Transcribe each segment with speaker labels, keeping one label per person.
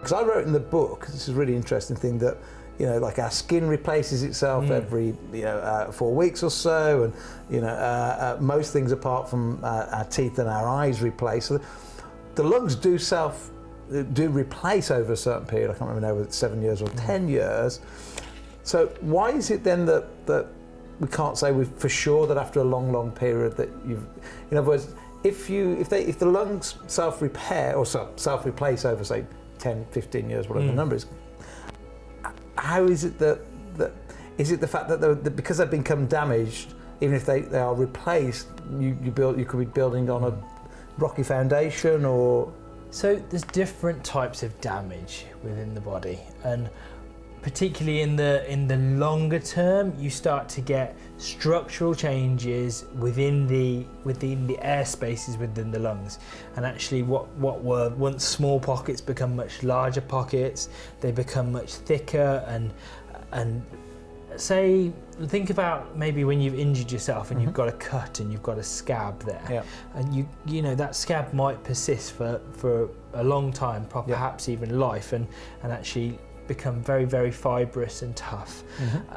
Speaker 1: because I wrote in the book, this is a really interesting thing, that like our skin replaces itself every 4 weeks or so, and most things apart from our teeth and our eyes replace. So the lungs do replace over a certain period. I can't remember now whether it's 7 years or 10 years. So why is it then that we can't say for sure that after a long period that in other words, if the lungs self-repair or self-replace over say 10, 15 years, whatever the number is, how is it that is it the fact that because they've become damaged, even if they are replaced, you could be building on a rocky foundation? Or
Speaker 2: so there's different types of damage within the body, and particularly in the longer term, you start to get structural changes within the air spaces within the lungs, and actually what were once small pockets become much larger pockets. They become much thicker, and think about maybe when you've injured yourself and you've got a cut and you've got a scab there, and you know that scab might persist for a long time, perhaps even life, and actually become very, very fibrous and tough.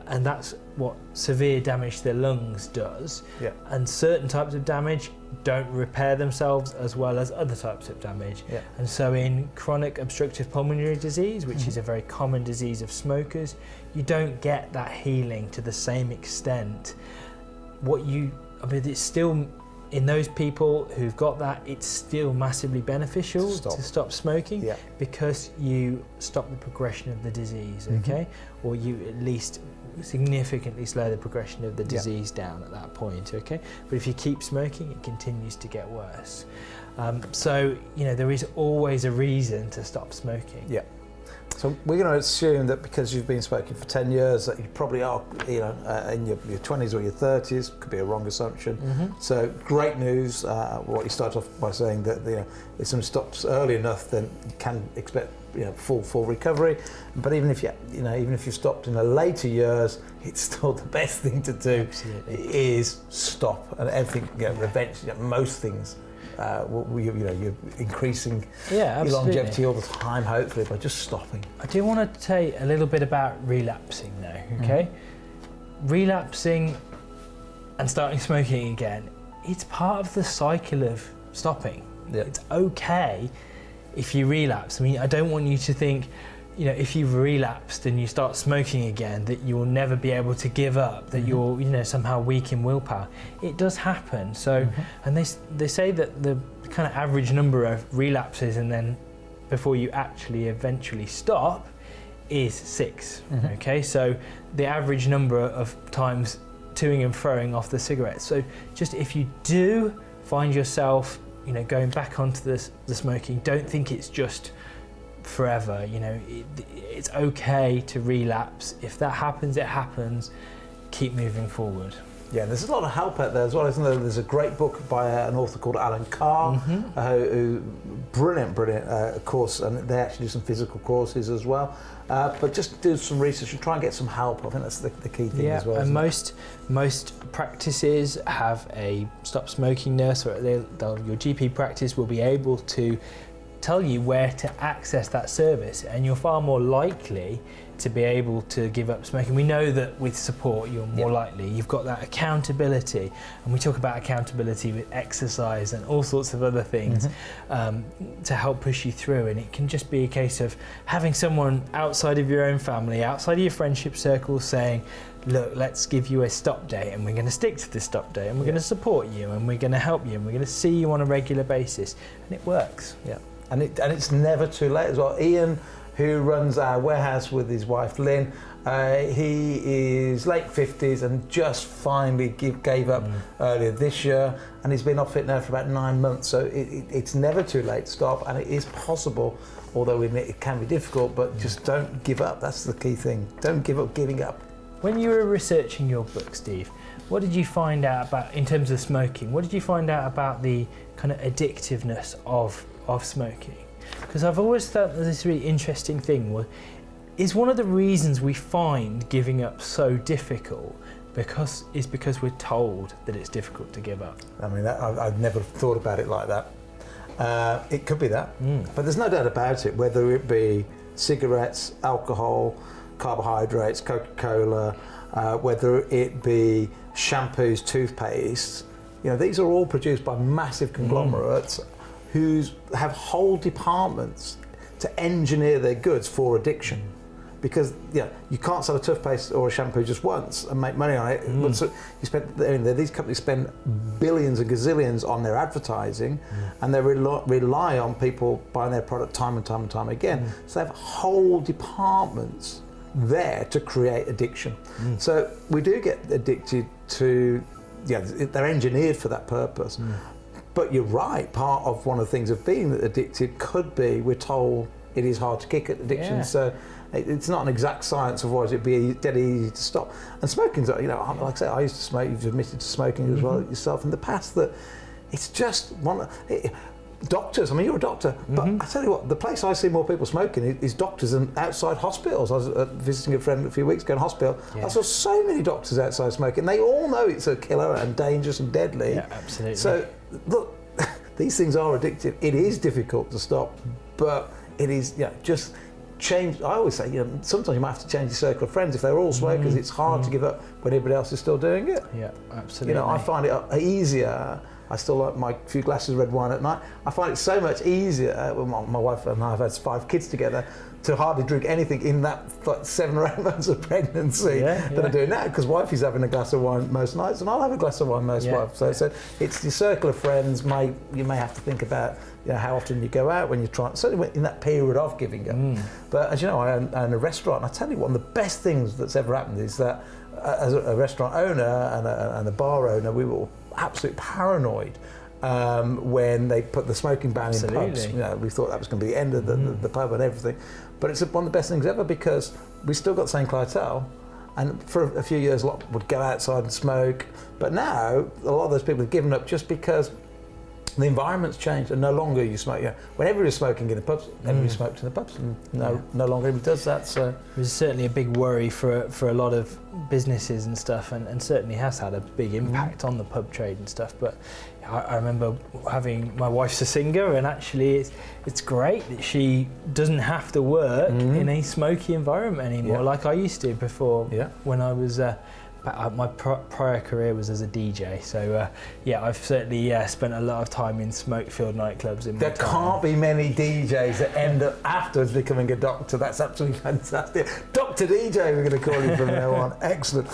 Speaker 2: And that's what severe damage to the lungs does. And certain types of damage don't repair themselves as well as other types of damage. And so in chronic obstructive pulmonary disease, which is a very common disease of smokers, you don't get that healing to the same extent. It's still, in those people who've got that, it's still massively beneficial to stop smoking, because you stop the progression of the disease, or you at least significantly slow the progression of the disease down at that point, But if you keep smoking, it continues to get worse. So there is always a reason to stop smoking.
Speaker 1: So we're going to assume that because you've been smoking for 10 years that you probably are, in your 20s or your 30s. Could be a wrong assumption. So great news. What you start off by saying that if someone stops early enough, then you can expect full recovery. But even if you stopped in the later years, it's still the best thing to do.
Speaker 2: Absolutely.
Speaker 1: Is stop, and everything. Eventually, most things. You're increasing your longevity all the time, hopefully, by just stopping.
Speaker 2: I do want to say a little bit about relapsing now, Relapsing and starting smoking again, it's part of the cycle of stopping. It's okay if you relapse. I mean, I don't want you to think, if you've relapsed and you start smoking again, that you will never be able to give up, that you're somehow weak in willpower. It does happen. So, and they say that the kind of average number of relapses and then before you actually eventually stop is 6. So the average number of times toing and throwing off the cigarettes. So just if you do find yourself, going back onto the smoking, don't think it's just forever. It's okay to relapse. If that happens, it happens. Keep moving forward.
Speaker 1: There's a lot of help out there as well, isn't there? There's a great book by an author called Alan Carr, who brilliant course, and they actually do some physical courses as well. But just do some research and try and get some help. I think that's the key thing as well.
Speaker 2: And most practices have a stop smoking nurse, or your GP practice will be able to tell you where to access that service, and you're far more likely to be able to give up smoking. We know that with support you're more likely. You've got that accountability, and we talk about accountability with exercise and all sorts of other things to help push you through. And it can just be a case of having someone outside of your own family, outside of your friendship circle, saying, look, let's give you a stop date, and we're going to stick to this stop date, and we're going to support you, and we're going to help you, and we're going to see you on a regular basis. And it works.
Speaker 1: And it's never too late as well. Ian, who runs our warehouse with his wife Lynn, he is late 50s and just finally gave up earlier this year, and he's been off it now for about 9 months. So it's never too late to stop, and it is possible, although we admit it can be difficult, but just don't give up. That's the key thing. Don't give up giving up.
Speaker 2: When you were researching your book, Steve, what did you find out about, in terms of smoking, what did you find out about the kind of addictiveness of smoking? Because I've always thought that this really interesting thing is one of the reasons we find giving up so difficult because we're told that it's difficult to give up.
Speaker 1: I mean, I've never thought about it like that. It could be that, but there's no doubt about it, whether it be cigarettes, alcohol, carbohydrates, Coca-Cola, whether it be shampoos, toothpaste, these are all produced by massive conglomerates who have whole departments to engineer their goods for addiction. Because you can't sell a toothpaste or a shampoo just once and make money on it. But so these companies spend billions and gazillions on their advertising, and they rely on people buying their product time and time and time again. So they have whole departments there to create addiction. So we do get addicted to, they're engineered for that purpose. But you're right, part of one of the things of being addicted could be, we're told it is hard to kick at addiction. So it's not an exact science, otherwise it'd be dead easy to stop. And smoking's, like I say, I used to smoke, you've admitted to smoking as well yourself in the past, that it's just doctors, you're a doctor, but I tell you what, the place I see more people smoking is doctors and outside hospitals. I was visiting a friend a few weeks ago in hospital. I saw so many doctors outside smoking. They all know it's a killer and dangerous and deadly.
Speaker 2: Yeah, absolutely.
Speaker 1: So look, these things are addictive. It is difficult to stop, but it is just change. I always say, sometimes you might have to change your circle of friends. If they're all smokers, it's hard to give up when everybody else is still doing it.
Speaker 2: Yeah, absolutely.
Speaker 1: I find it easier. I still like my few glasses of red wine at night. I find it so much easier. My wife and I have had 5 kids together, to hardly drink anything in that 7 or 8 months of pregnancy that I do now, because wifey's having a glass of wine most nights and I'll have a glass of wine most nights. So it's your circle of friends. You may have to think about how often you go out when you're trying, certainly in that period of giving up. But as you know, I own a restaurant, and I tell you, one of the best things that's ever happened is that as a restaurant owner and a bar owner, we were absolutely paranoid when they put the smoking ban in pubs. We thought that was going to be the end of the pub and everything. But it's one of the best things ever, because we still got the same clientele, and for a few years a lot would go outside and smoke. But now a lot of those people have given up just because the environment's changed, and no longer you smoke. When everybody's smoking in the pubs, everybody smoked in the pubs, and no longer anybody does that. So
Speaker 2: it was certainly a big worry for a lot of businesses and stuff, and certainly has had a big impact on the pub trade and stuff. But I remember having, my wife's a singer, and actually it's great that she doesn't have to work in a smoky environment anymore like I used to before. When I was my prior career was as a DJ, so I've certainly spent a lot of time in smoke-filled nightclubs in my time.
Speaker 1: There can't be many DJs that end up afterwards becoming a doctor. That's absolutely fantastic. Dr. DJ, we're going to call you from now on. Excellent.